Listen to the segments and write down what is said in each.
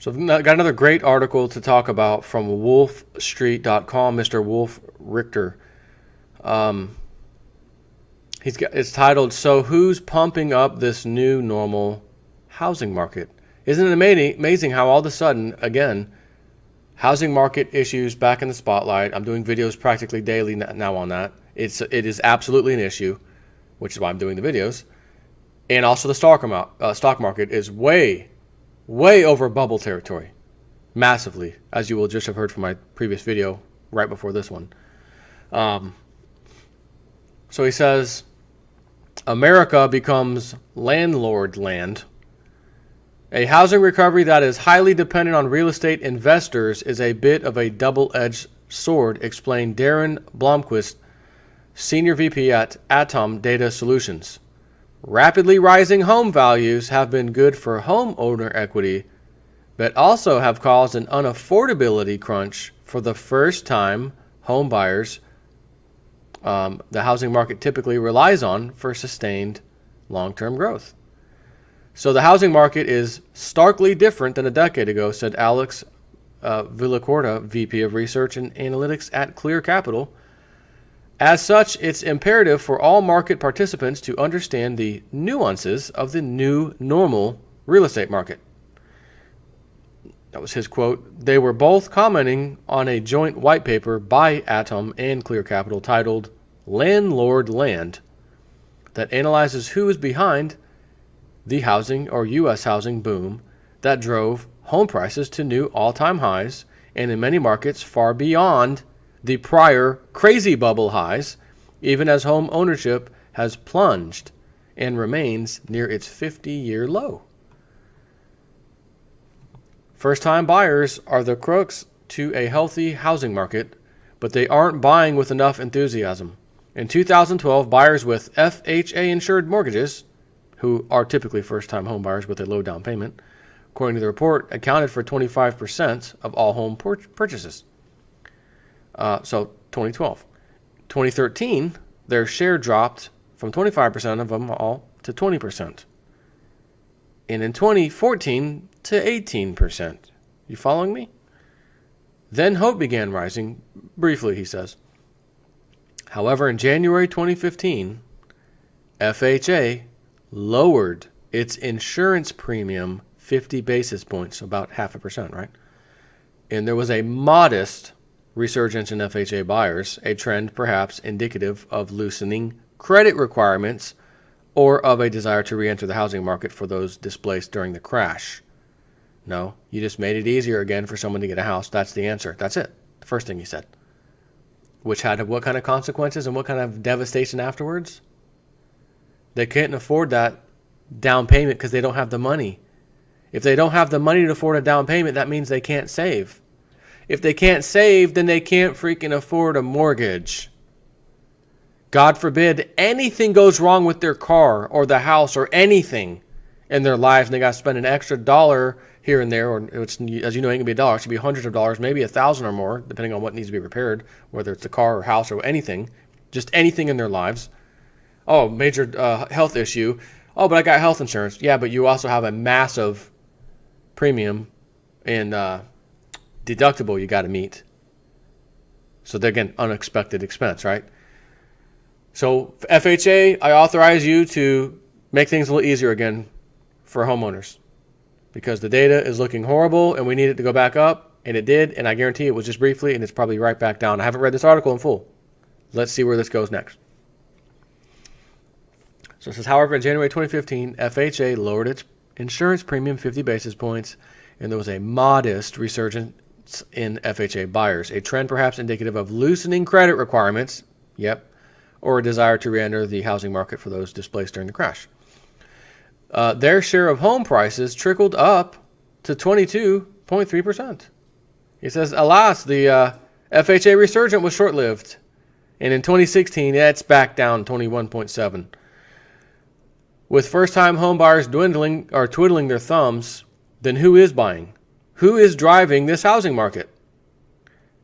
So I've got another great article to talk about from wolfstreet.com, Mr. Wolf Richter. It's titled, "So Who's Pumping Up This New Normal Housing Market?" Isn't it amazing how all of a sudden, again, housing market issues back in the spotlight. I'm doing videos practically daily now on that. It is absolutely an issue, which is why I'm doing the videos. And also the stock market is way over bubble territory, massively, as you will just have heard from my previous video right before this one. So he says, America becomes landlord land. A housing recovery that is highly dependent on real estate investors is a bit of a double-edged sword, explained Darren Blomquist, Senior VP at Atom Data Solutions. Rapidly rising home values have been good for homeowner equity, but also have caused an unaffordability crunch for the first-time home buyers the housing market typically relies on for sustained long-term growth. So the housing market is starkly different than a decade ago, said Alex Villacorta, VP of Research and Analytics at Clear Capital. As such, it's imperative for all market participants to understand the nuances of the new normal real estate market. That was his quote. They were both commenting on a joint white paper by Atom and Clear Capital titled Landlord Land that analyzes who is behind the housing or U.S. housing boom that drove home prices to new all-time highs and in many markets far beyond the prior crazy bubble highs, even as home ownership has plunged and remains near its 50-year low. First-time buyers are the crux to a healthy housing market, but they aren't buying with enough enthusiasm. In 2012, buyers with FHA-insured mortgages, who are typically first-time home buyers with a low down payment, according to the report, accounted for 25% of all home purchases. So 2012. 2013, their share dropped from 25% of them all to 20%. And in 2014 to 18%. You following me? Then hope began rising, briefly, he says. However, in January 2015, FHA lowered its insurance premium 50 basis points, about 0.5%, right? And there was a modest resurgence in FHA buyers, a trend perhaps indicative of loosening credit requirements or of a desire to re-enter the housing market for those displaced during the crash. No, you just made it easier again for someone to get a house. That's the answer. That's it. The first thing he said. Which had what kind of consequences and what kind of devastation afterwards? They couldn't afford that down payment because they don't have the money. If they don't have the money to afford a down payment, that means they can't save. If they can't save, then they can't freaking afford a mortgage. God forbid anything goes wrong with their car or the house or anything in their lives, and they got to spend an extra dollar here and there, or it's, as you know, it ain't gonna be a dollar. It should be hundreds of dollars, maybe 1,000 or more, depending on what needs to be repaired, whether it's a car or house or anything, just anything in their lives. Oh, major health issue. Oh, but I got health insurance. Yeah, but you also have a massive premium and deductible you got to meet. So again, unexpected expense, right? So FHA, I authorize you to make things a little easier again for homeowners, because the data is looking horrible and we need it to go back up, and it did, and I guarantee it was just briefly, and it's probably right back down. I haven't read this article in full. Let's see where this goes next. So it says, however, in January 2015, FHA lowered its insurance premium 50 basis points, and there was a modest resurgence in FHA buyers, a trend perhaps indicative of loosening credit requirements, or a desire to re-enter the housing market for those displaced during the crash. Their share of home prices trickled up to 22.3%. He says, alas, the FHA resurgence was short-lived, and in 2016, it's back down 21.7%. With first-time home buyers dwindling or twiddling their thumbs, then who is buying? Who is driving this housing market?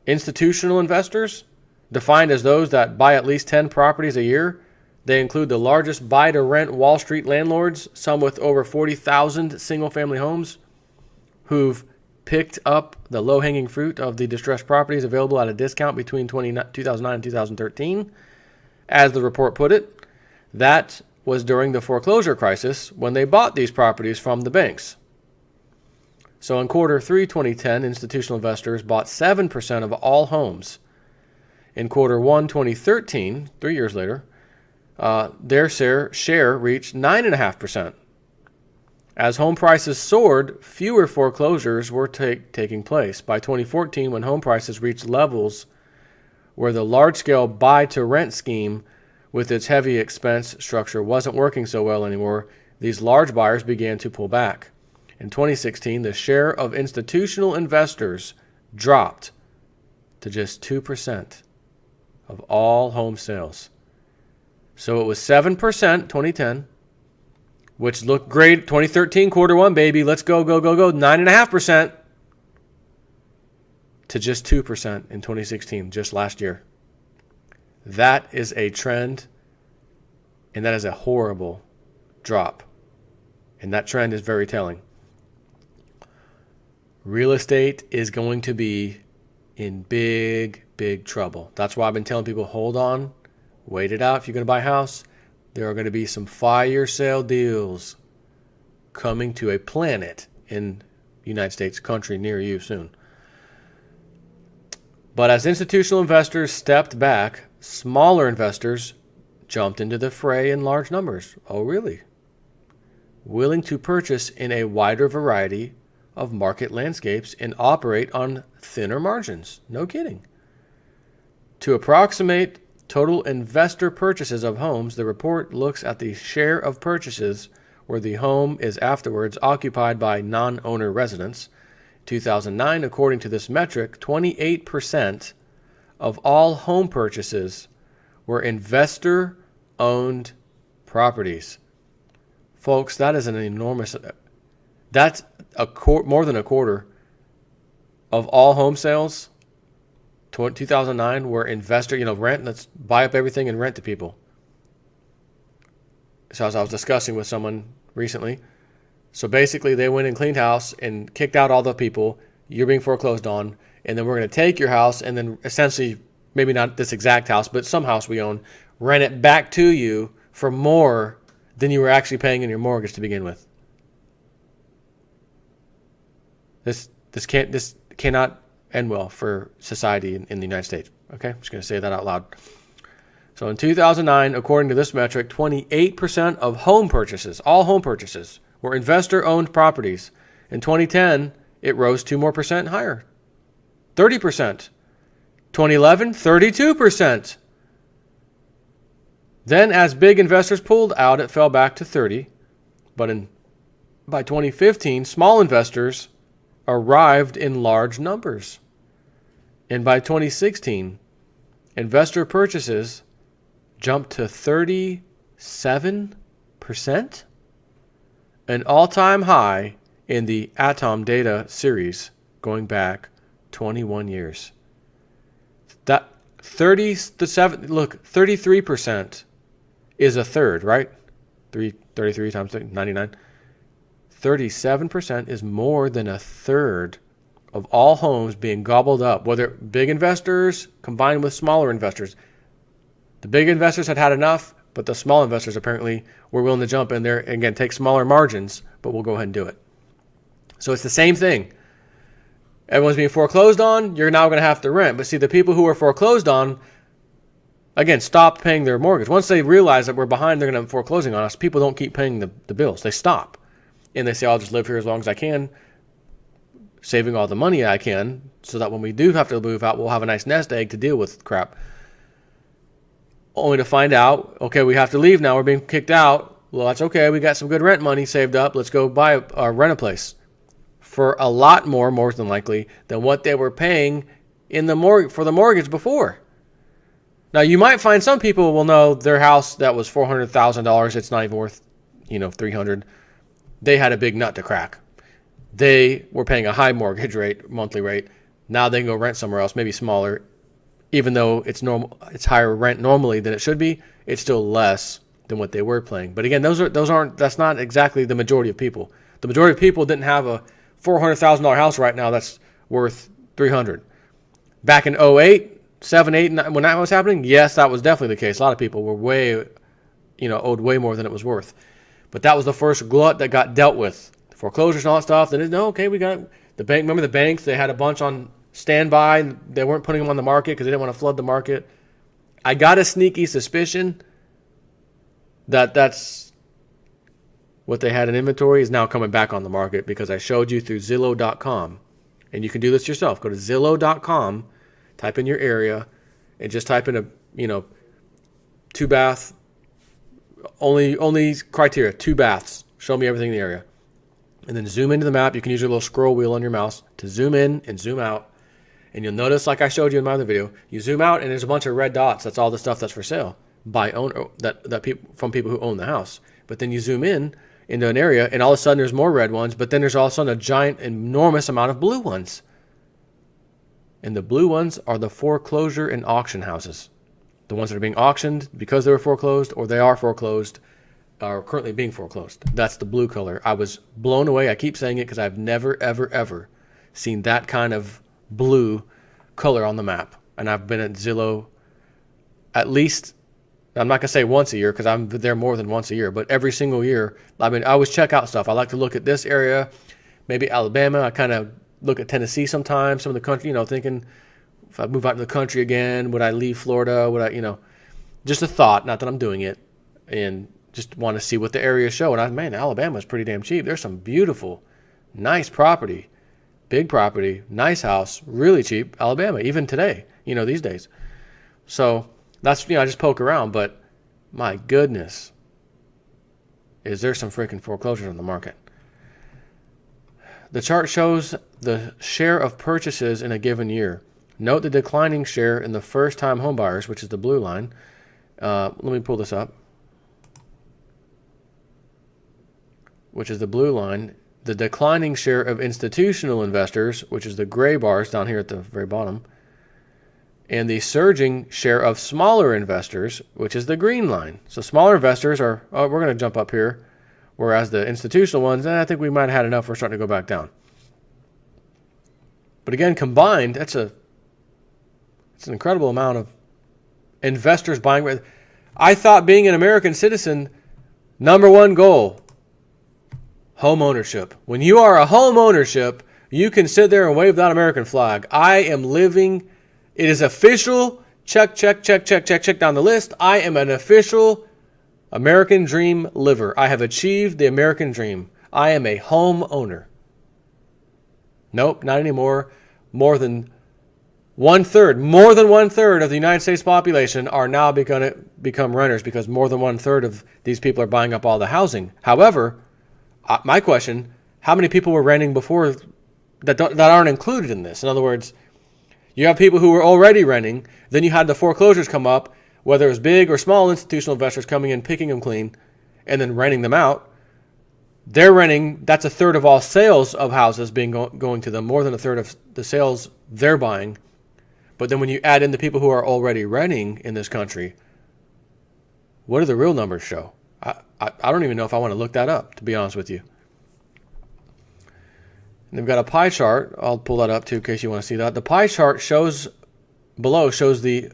Institutional investors, defined as those that buy at least 10 properties a year. They include the largest buy-to-rent Wall Street landlords, some with over 40,000 single-family homes, who've picked up the low-hanging fruit of the distressed properties available at a discount between 2009 and 2013. As the report put it, that was during the foreclosure crisis when they bought these properties from the banks. So in quarter 3 2010, institutional investors bought 7% of all homes. In quarter 1 2013, 3 years later, their share reached 9.5%. As home prices soared, fewer foreclosures were taking place. By 2014, when home prices reached levels where the large-scale buy-to-rent scheme with its heavy expense structure wasn't working so well anymore, these large buyers began to pull back. In 2016, the share of institutional investors dropped to just 2% of all home sales. So it was 7% 2010, which looked great. 2013, quarter 1, baby. Let's go, go, go, go. 9.5% to just 2% in 2016, just last year. That is a trend, and that is a horrible drop. And that trend is very telling. Real estate is going to be in big, big trouble. That's why I've been telling people, hold on, wait it out. If you're going to buy a house, there are going to be some fire sale deals coming to a planet in the United States, country near you soon. But as institutional investors stepped back, smaller investors jumped into the fray in large numbers. Oh, really? Willing to purchase in a wider variety of market landscapes and operate on thinner margins. No kidding. To approximate total investor purchases of homes, the report looks at the share of purchases where the home is afterwards occupied by non-owner residents. 2009, according to this metric, 28% of all home purchases were investor-owned properties. Folks, that is an enormous... That's more than a quarter of all home sales. 2009 were investor, rent. Let's buy up everything and rent to people. So as I was discussing with someone recently, so basically they went and cleaned house and kicked out all the people. You're being foreclosed on, and then we're going to take your house and then essentially, maybe not this exact house, but some house we own, rent it back to you for more than you were actually paying in your mortgage to begin with. This cannot end well for society in the United States. Okay, I'm just going to say that out loud. So in 2009, according to this metric, 28% of home purchases, all home purchases, were investor-owned properties. In 2010, it rose 2% more higher, 30%. 2011, 32%. Then as big investors pulled out, it fell back to 30. But by 2015, small investors arrived in large numbers. And by 2016, investor purchases jumped to 37%, an all-time high in the Atom data series going back 21 years. That 33% is a third, right? 33 times 99. 37% is more than a third of all homes being gobbled up, whether big investors combined with smaller investors. The big investors had enough, but the small investors apparently were willing to jump in there and, again, take smaller margins, but we'll go ahead and do it. So it's the same thing. Everyone's being foreclosed on, you're now going to have to rent. But see, the people who are foreclosed on, again, stopped paying their mortgage. Once they realize that we're behind, they're going to be foreclosing on us, people don't keep paying the bills. They stop. And they say, I'll just live here as long as I can, saving all the money I can, so that when we do have to move out, we'll have a nice nest egg to deal with crap. Only to find out, okay, we have to leave now. We're being kicked out. Well, that's okay. We got some good rent money saved up. Let's go rent a place for a lot more than likely, than what they were paying for the mortgage before. Now, you might find some people will know their house that was $400,000. It's not even worth, $300,000. They had a big nut to crack. They were paying a high mortgage rate, monthly rate. Now they can go rent somewhere else, maybe smaller. Even though it's it's higher rent normally than it should be, it's still less than what they were paying. But again, that's not exactly the majority of people. The majority of people didn't have a $400,000 house right now that's worth $300,000. Back in 08, 7, 8, 9, when that was happening, yes, that was definitely the case. A lot of people were owed way more than it was worth. But that was the first glut that got dealt with. Foreclosures and all that stuff. Then, we got the bank. Remember the banks? They had a bunch on standby. They weren't putting them on the market because they didn't want to flood the market. I got a sneaky suspicion that that's what they had in inventory is now coming back on the market because I showed you through Zillow.com. And you can do this yourself. Go to Zillow.com, type in your area, and just type in a 2-bath. Only criteria, 2 baths. Show me everything in the area. And then zoom into the map. You can use your little scroll wheel on your mouse to zoom in and zoom out. And you'll notice, like I showed you in my other video, you zoom out and there's a bunch of red dots. That's all the stuff that's for sale from people who own the house. But then you zoom in into an area and all of a sudden there's more red ones, but then there's all of a sudden a giant, enormous amount of blue ones. And the blue ones are the foreclosure and auction houses. The ones that are being auctioned because they were foreclosed or they are foreclosed are currently being foreclosed. That's the blue color. I was blown away. I keep saying it because I've never, ever, ever seen that kind of blue color on the map. And I've been at Zillow at least, I'm not going to say once a year because I'm there more than once a year, but every single year. I always check out stuff. I like to look at this area, maybe Alabama. I kind of look at Tennessee sometimes, some of the country, thinking, if I move out to the country again, would I leave Florida? Would I, just a thought, not that I'm doing it, and just want to see what the areas show. And Alabama's pretty damn cheap. There's some beautiful, nice property, big property, nice house, really cheap. Alabama, even today, these days. So that's, I just poke around, but my goodness, is there some freaking foreclosures on the market. The chart shows the share of purchases in a given year. Note the declining share in the first-time homebuyers, which is the blue line. Let me pull this up, which is the blue line. The declining share of institutional investors, which is the gray bars down here at the very bottom. And the surging share of smaller investors, which is the green line. So smaller investors are, we're going to jump up here. Whereas the institutional ones, I think we might have had enough. We're starting to go back down. But again, combined, it's an incredible amount of investors buying. I thought being an American citizen, number one goal, home ownership. When you are a home ownership, you can sit there and wave that American flag. I am living, it is official, check down the list. I am an official American dream liver. I have achieved the American dream. I am a home owner. Nope, not anymore. More than one third of the United States population are now going to become renters because more than 1/3 of these people are buying up all the housing. However, my question, how many people were renting before that aren't included in this? In other words, you have people who were already renting, then you had the foreclosures come up, whether it was big or small institutional investors coming in, picking them clean, and then renting them out. They're renting, that's 1/3 of all sales of houses being going to them, more than 1/3 of the sales they're buying. But then when you add in the people who are already renting in this country, what do the real numbers show? I don't even know if I want to look that up, to be honest with you. And they've got a pie chart. I'll pull that up too in case you want to see that. The pie chart shows the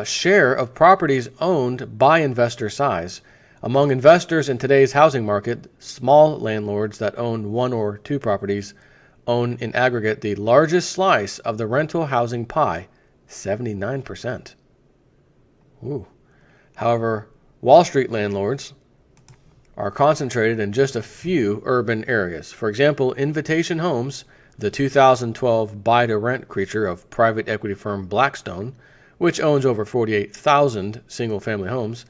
share of properties owned by investor size. Among investors in today's housing market, small landlords that own 1 or 2 properties own in aggregate the largest slice of the rental housing pie, 79%. Ooh. However, Wall Street landlords are concentrated in just a few urban areas. For example, Invitation Homes, the 2012 buy-to-rent creature of private equity firm Blackstone, which owns over 48,000 single-family homes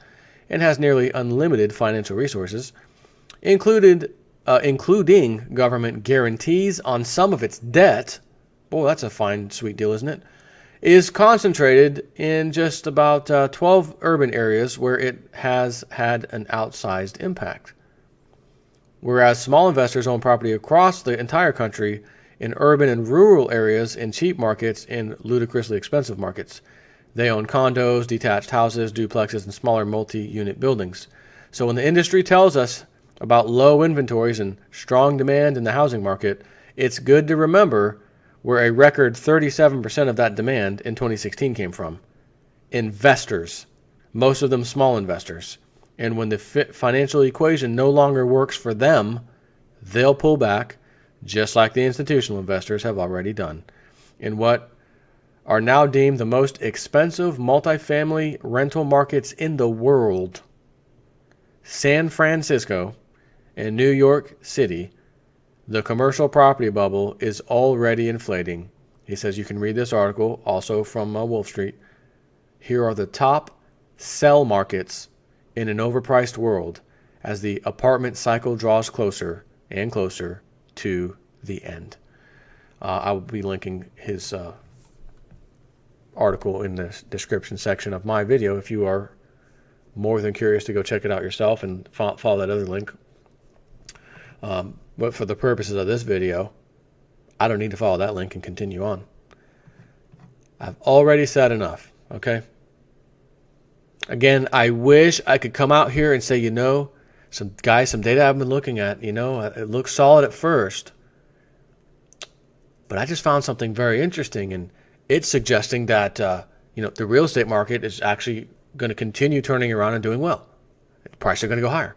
and has nearly unlimited financial resources, including government guarantees on some of its debt. Boy, that's a fine, sweet deal, isn't it? Is concentrated in just about 12 urban areas where it has had an outsized impact. Whereas small investors own property across the entire country in urban and rural areas, in cheap markets, in ludicrously expensive markets. They own condos, detached houses, duplexes, and smaller multi-unit buildings. So when the industry tells us about low inventories and strong demand in the housing market, it's good to remember where a record 37% of that demand in 2016 came from. Investors, most of them small investors. And when the financial equation no longer works for them, they'll pull back, just like the institutional investors have already done. In what are now deemed the most expensive multifamily rental markets in the world, San Francisco and New York City, the commercial property bubble is already inflating. He says you can read this article, also from Wolf Street. Here are the top sell markets in an overpriced world as the apartment cycle draws closer and closer to the end. I will be linking his article in the description section of my video if you are more than curious to go check it out yourself and follow that other link. But for the purposes of this video, I don't need to follow that link and continue on. I've already said enough, okay? Again, I wish I could come out here and say, some data I've been looking at, it looks solid at first. But I just found something very interesting, and it's suggesting that, the real estate market is actually going to continue turning around and doing well. Prices are going to go higher.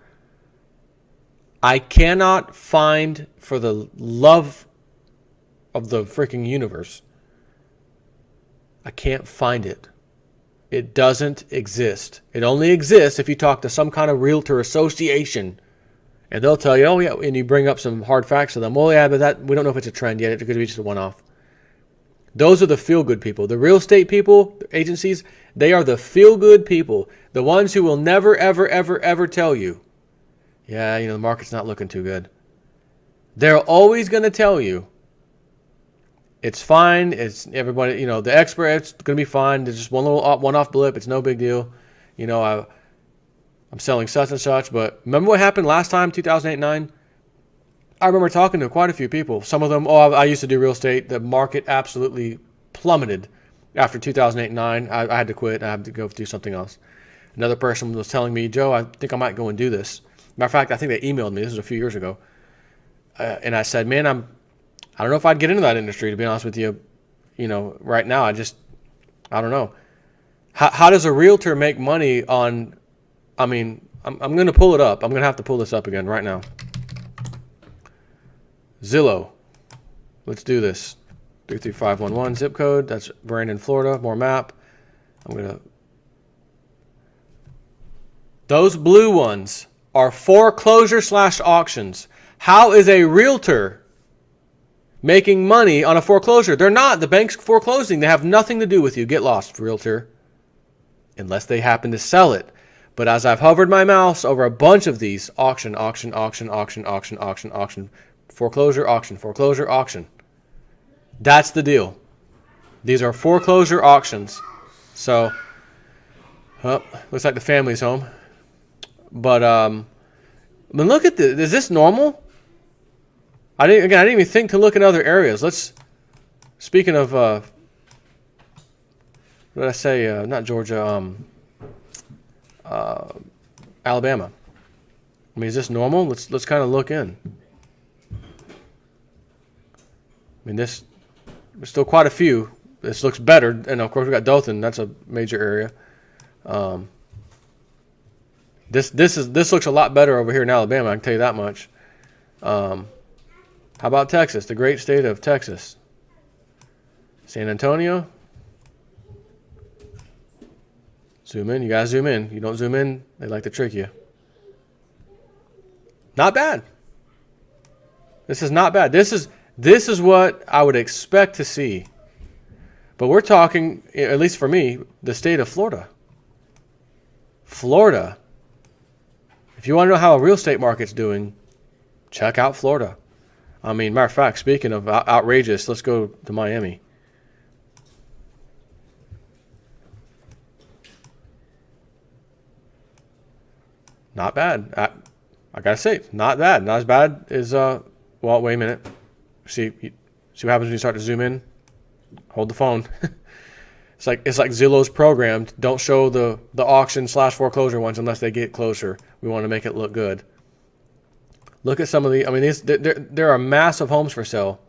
I cannot find, for the love of the freaking universe, I can't find it. It doesn't exist. It only exists if you talk to some kind of realtor association, and they'll tell you, oh yeah, and you bring up some hard facts to them. Well, yeah, but that we don't know if it's a trend yet. It could be just a one-off. Those are the feel-good people. The real estate people, the agencies, they are the feel-good people. The ones who will never, ever, ever, ever tell you, yeah, the market's not looking too good. They're always going to tell you, it's fine. It's everybody, the experts going to be fine. There's just one-off blip. It's no big deal. I'm selling such and such. But remember what happened last time, 2008-9? I remember talking to quite a few people. Some of them, I used to do real estate. The market absolutely plummeted after 2008-9. I had to quit. I had to go do something else. Another person was telling me, Joe, I think I might go and do this. Matter of fact, I think they emailed me. This was a few years ago. And I said, man, I don't know if I'd get into that industry, to be honest with you. Right now, I don't know. How does a realtor make money on, I'm going to pull it up. I'm going to have to pull this up again right now. Zillow. Let's do this. 33511 zip code. That's Brandon, Florida. More map. Those blue ones are foreclosure/auctions. How is a realtor making money on a foreclosure? They're not. The bank's foreclosing. They have nothing to do with you. Get lost, realtor. Unless they happen to sell it. But as I've hovered my mouse over a bunch of these, auction, foreclosure, auction. That's the deal. These are foreclosure auctions. So, looks like the family's home. But, look at this. Is this normal? I didn't even think to look in other areas. Speaking of, what did I say? Not Georgia, Alabama. Is this normal? Let's kind of look in. There's still quite a few. This looks better, and of course we got Dothan. That's a major area. This looks a lot better over here in Alabama. I can tell you that much. How about Texas, the great state of Texas? San Antonio. Zoom in. You guys zoom in. You don't zoom in, they like to trick you. Not bad. This is not bad. This is what I would expect to see. But we're talking, at least for me, the state of Florida. Florida. If you want to know how a real estate market's doing, check out Florida. Matter of fact, speaking of outrageous, let's go to Miami. Not bad. I gotta say, not bad. Not as bad as, well, wait a minute. See what happens when you start to zoom in? Hold the phone. It's like Zillow's programmed. Don't show the auction/foreclosure ones unless they get closer. We want to make it look good. Look at some of the. There are massive homes for sale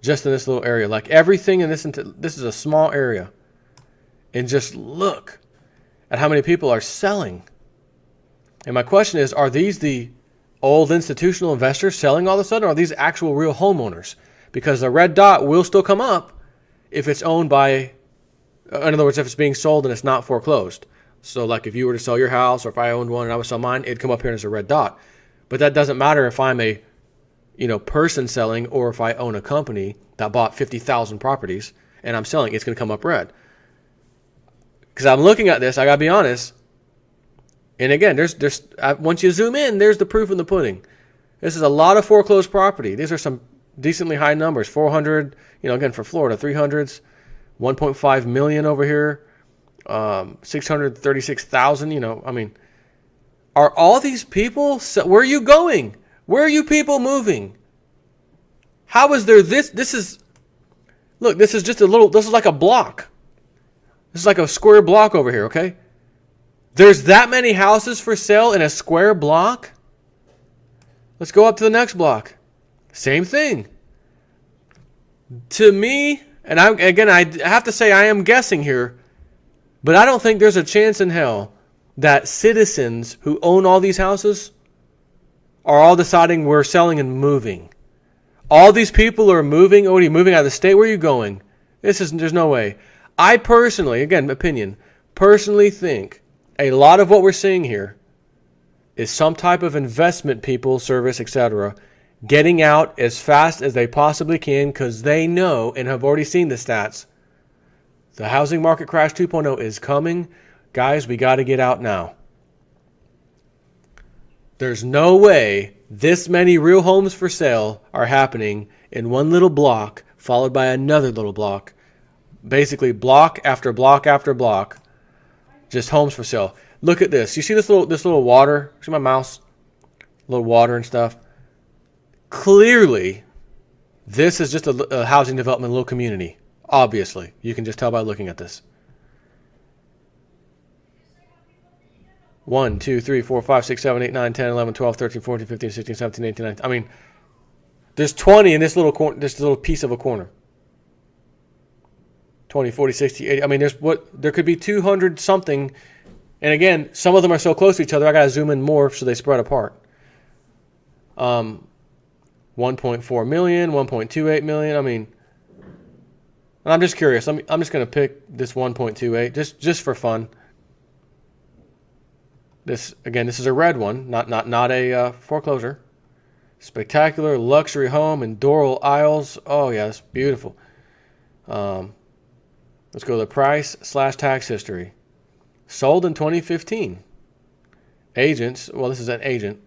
just in this little area. Like everything in this is a small area. And just look at how many people are selling. And my question is, are these the old institutional investors selling all of a sudden, or are these actual real homeowners? Because the red dot will still come up if it's owned by, in other words, if it's being sold and it's not foreclosed. So like if you were to sell your house, or if I owned one and I would sell mine, it'd come up here as a red dot. But that doesn't matter if I'm a person selling, or if I own a company that bought 50,000 properties and I'm selling, it's going to come up red. Because I'm looking at this, I got to be honest. And again, there's once you zoom in, there's the proof in the pudding. This is a lot of foreclosed property. These are some decently high numbers. 400, again for Florida, 300s, 1.5 million over here, 636,000. Are all these people? Where are you going? Where are you people moving? How is there this? This is just this is like a block. This is like a square block over here, okay? There's that many houses for sale in a square block? Let's go up to the next block. Same thing. To me, and I have to say I am guessing here, but I don't think there's a chance in hell that citizens who own all these houses are all deciding we're selling and moving. All these people are moving. Oh, are you moving out of the state? Where are you going? There's no way. I personally, again, opinion, think a lot of what we're seeing here is some type of investment people, service, etc., getting out as fast as they possibly can because they know and have already seen the stats. The housing market crash 2.0 is coming. Guys, we got to get out now. There's no way this many real homes for sale are happening in one little block followed by another little block. Basically block after block after block, just homes for sale. Look at this. You see this little water? See my mouse? Little water and stuff. Clearly, this is just a housing development, little community. Obviously, you can just tell by looking at this. 1, 2, 3, 4, 5, 6, 7, 8, 9, 10, 11, 12, 13, 14, 15, 16, 17, 18, 19. I mean, there's 20 in this little corner, this little piece of a corner. 20, 40, 60, 80. I mean, there could be 200 something. And again, some of them are so close to each other, I got to zoom in more so they spread apart. 1.4 million, 1.28 million. I mean, and I'm just curious. I'm just going to pick this 1.28 just for fun. This is a red one, not a foreclosure. Spectacular luxury home in Doral Isles. Oh yeah, it's beautiful. Let's go to the price/tax history. Sold in 2015. Agents, well, this is an agent.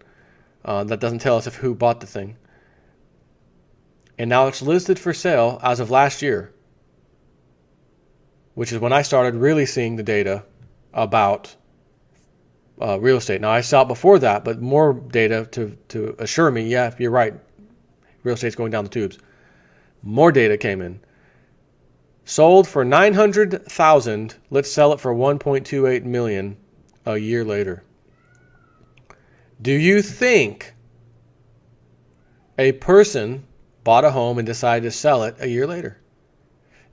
That doesn't tell us who bought the thing. And now it's listed for sale as of last year, which is when I started really seeing the data about real estate. Now, I saw it before that, but more data to assure me, yeah, you're right, real estate's going down the tubes. More data came in. Sold for $900,000. Let's sell it for $1.28 million a year later. Do you think a person bought a home and decided to sell it a year later?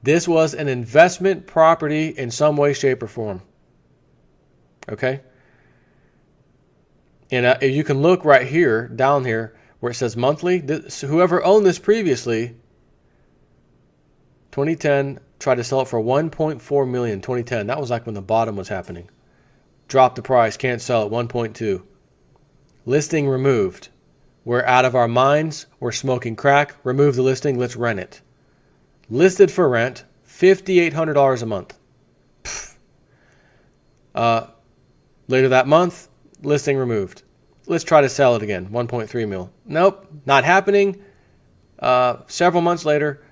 This was an investment property in some way, shape, or form. Okay? And you can look right here, down here, where it says monthly. Whoever owned this previously, 2010, tried to sell it for $1.4 million. 2010, that was like when the bottom was happening. Dropped the price, can't sell it, 1.2. Listing removed. We're out of our minds. We're smoking crack. Remove the listing. Let's rent it. Listed for rent, $5,800 a month. Later that month, listing removed. Let's try to sell it again, 1.3 mil. Nope, not happening. Several months later,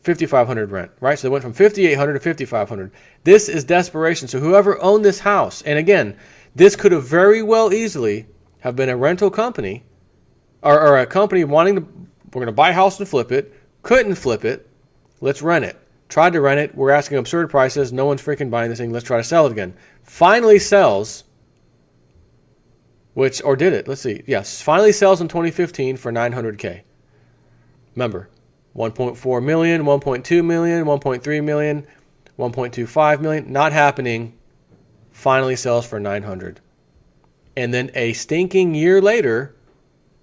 $5,500 rent, right? So they went from $5,800 to $5,500. This is desperation. So whoever owned this house, and again, this could have very well easily have been a rental company or a company we're going to buy a house and flip it, couldn't flip it, let's rent it. Tried to rent it, we're asking absurd prices, no one's freaking buying this thing, let's try to sell it again. Finally sells, let's see, yes, finally sells in 2015 for $900K. Remember, 1.4 million, 1.2 million, 1.3 million, 1.25 million. Not happening. Finally sells for 900. And then a stinking year later,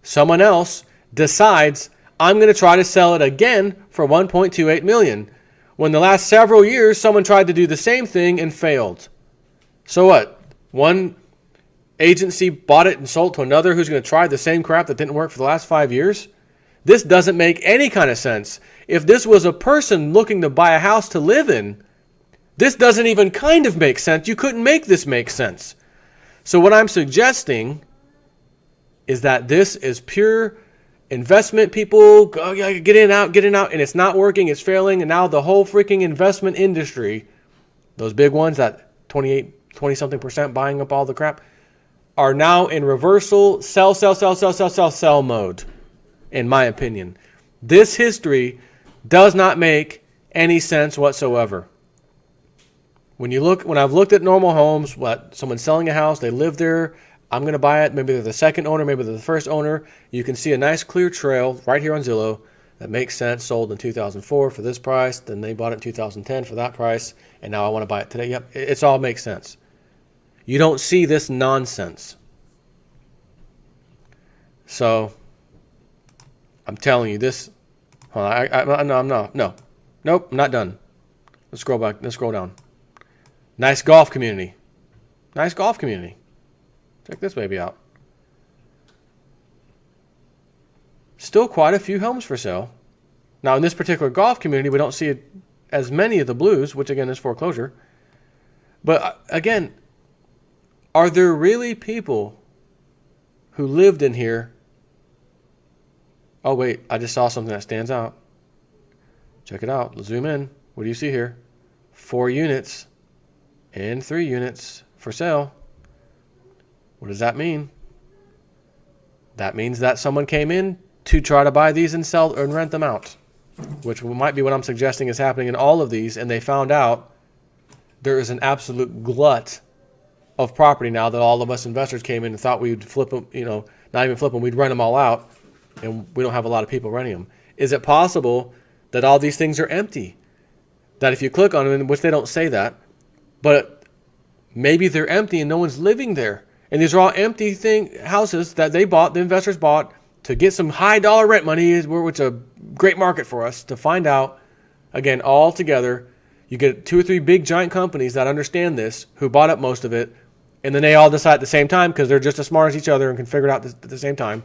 someone else decides, I'm going to try to sell it again for 1.28 million. When the last several years, someone tried to do the same thing and failed. So what? One agency bought it and sold to another who's going to try the same crap that didn't work for the last 5 years? This doesn't make any kind of sense. If this was a person looking to buy a house to live in, this doesn't even kind of make sense. You couldn't make this make sense. So what I'm suggesting is that this is pure investment. People go, yeah, get in, out, and it's not working, it's failing, and now the whole freaking investment industry, those big ones, that 20-something% buying up all the crap, are now in reversal, sell mode, in my opinion. This history does not make any sense whatsoever. When I've looked at normal homes, someone's selling a house, they live there, I'm going to buy it, maybe they're the second owner, maybe they're the first owner, you can see a nice clear trail right here on Zillow that makes sense, sold in 2004 for this price, then they bought it in 2010 for that price, and now I want to buy it today. Yep, it's all makes sense. You don't see this nonsense. So, I'm telling you this, hold on, nope, I'm not done. Let's scroll back, let's scroll down. Nice golf community. Check this baby out. Still quite a few homes for sale. Now, in this particular golf community, we don't see as many of the blues, which again is foreclosure. But again, are there really people who lived in here? Oh, wait, I just saw something that stands out. Check it out. Let's zoom in. What do you see here? 4 units. And 3 units for sale. What does that mean? That means that someone came in to try to buy these and sell and rent them out, which might be what I'm suggesting is happening in all of these, and they found out there is an absolute glut of property now that all of us investors came in and thought we'd flip them, not even flip them, we'd rent them all out, and we don't have a lot of people renting them. Is it possible that all these things are empty? That if you click on them, which they don't say that, but maybe they're empty and no one's living there. And these are all empty houses that the investors bought to get some high dollar rent money, which is a great market for us to find out. Again, all together, you get 2 or 3 big giant companies that understand this, who bought up most of it, and then they all decide at the same time, because they're just as smart as each other and can figure it out at the same time,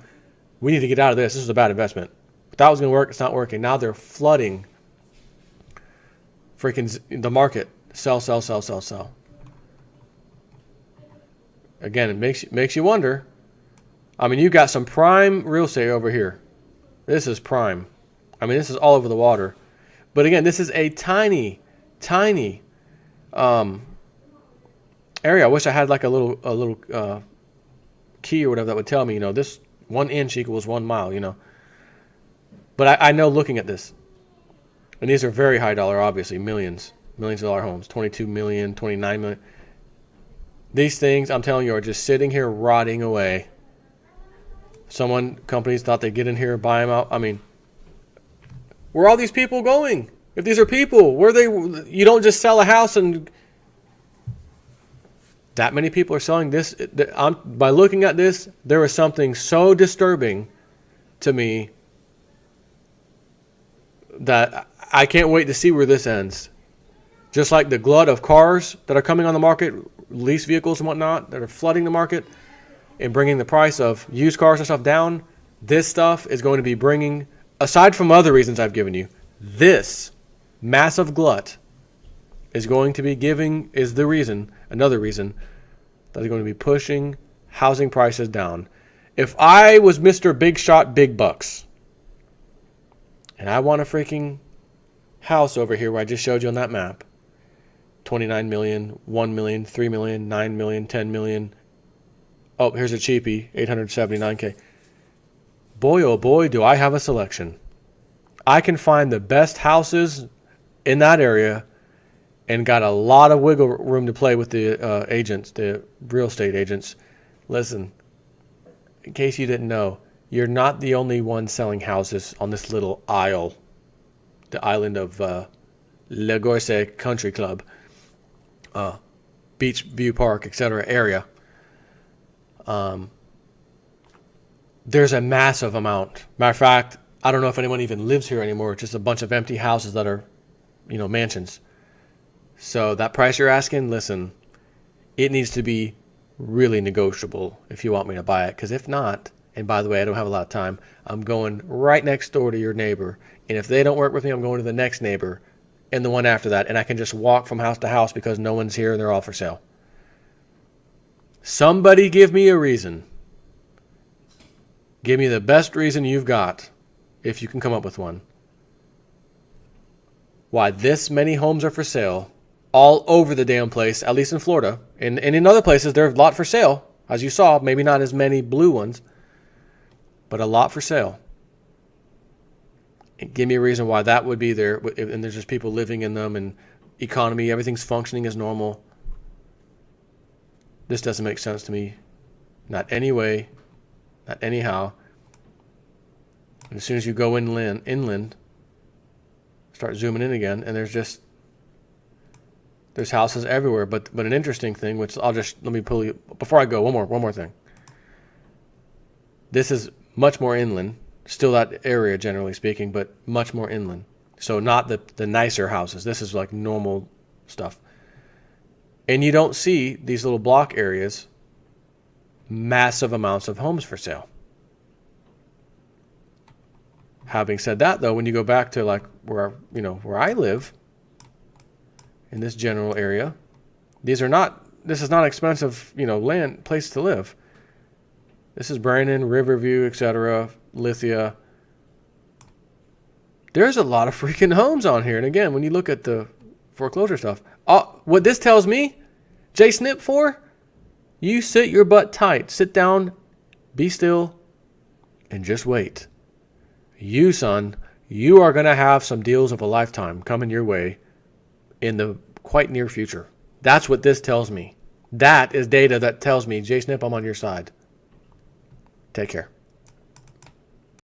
we need to get out of this. This is a bad investment. If that was going to work, it's not working. Now they're flooding freaking the market. Sell. Again, it makes you wonder. I mean, you've got some prime real estate over here. This is prime. I mean, this is all over the water. But again, this is a tiny area. I wish I had like a little key or whatever that would tell me, this 1 inch equals 1 mile, But I know looking at this, and these are very high dollar, obviously, millions of dollar homes, 22 million, 29 million. These things, I'm telling you, are just sitting here rotting away. Companies thought they'd get in here, buy them out. I mean, where are all these people going? If these are people, you don't just sell a house and that many people are selling this. By looking at this, there was something so disturbing to me that I can't wait to see where this ends. Just like the glut of cars that are coming on the market, lease vehicles and whatnot, that are flooding the market and bringing the price of used cars and stuff down, this stuff is going to be bringing, aside from other reasons I've given you, this massive glut is going to be another reason that is going to be pushing housing prices down. If I was Mr. Big Shot Big Bucks, and I want a freaking house over here where I just showed you on that map, 29 million, 1 million, 3 million, 9 million, 10 million. Oh, here's a cheapie, 879K. Boy, oh boy, do I have a selection. I can find the best houses in that area and got a lot of wiggle room to play with the agents, the real estate agents. Listen, in case you didn't know, you're not the only one selling houses on this little isle the island of Le Gorce Country Club, Beach View Park, etc. area. There's a massive amount. Matter of fact, I don't know if anyone even lives here anymore. It's just a bunch of empty houses that are, mansions. So that price you're asking, listen, it needs to be really negotiable if you want me to buy it. Because if not, and by the way, I don't have a lot of time, I'm going right next door to your neighbor. And if they don't work with me, I'm going to the next neighbor and the one after that. And I can just walk from house to house because no one's here and they're all for sale. Somebody give me a reason. Give me the best reason you've got, if you can come up with one, why this many homes are for sale all over the damn place, at least in Florida. And in other places, there's a lot for sale, as you saw. Maybe not as many blue ones, but a lot for sale. And give me a reason why that would be there, and there's just people living in them, and economy, everything's functioning as normal. This doesn't make sense to me. Not anyway. Not anyhow. And as soon as you go inland, start zooming in again, and there's houses everywhere. But an interesting thing, which let me pull you before I go. One more thing. This is much more inland, still that area generally speaking, but much more inland. So not the nicer houses. This is like normal stuff. And you don't see these little block areas. Massive amounts of homes for sale. Having said that, though, when you go back to like where I live in this general area, this is not expensive, place to live. This is Brandon, Riverview, etc., Lithia. There's a lot of freaking homes on here. And again, when you look at the foreclosure stuff, what this tells me, J-Snip for, you sit your butt tight. Sit down, be still, and just wait. You, son, you are going to have some deals of a lifetime coming your way in the quite near future. That's what this tells me. That is data that tells me, J-Snip, I'm on your side. Take care.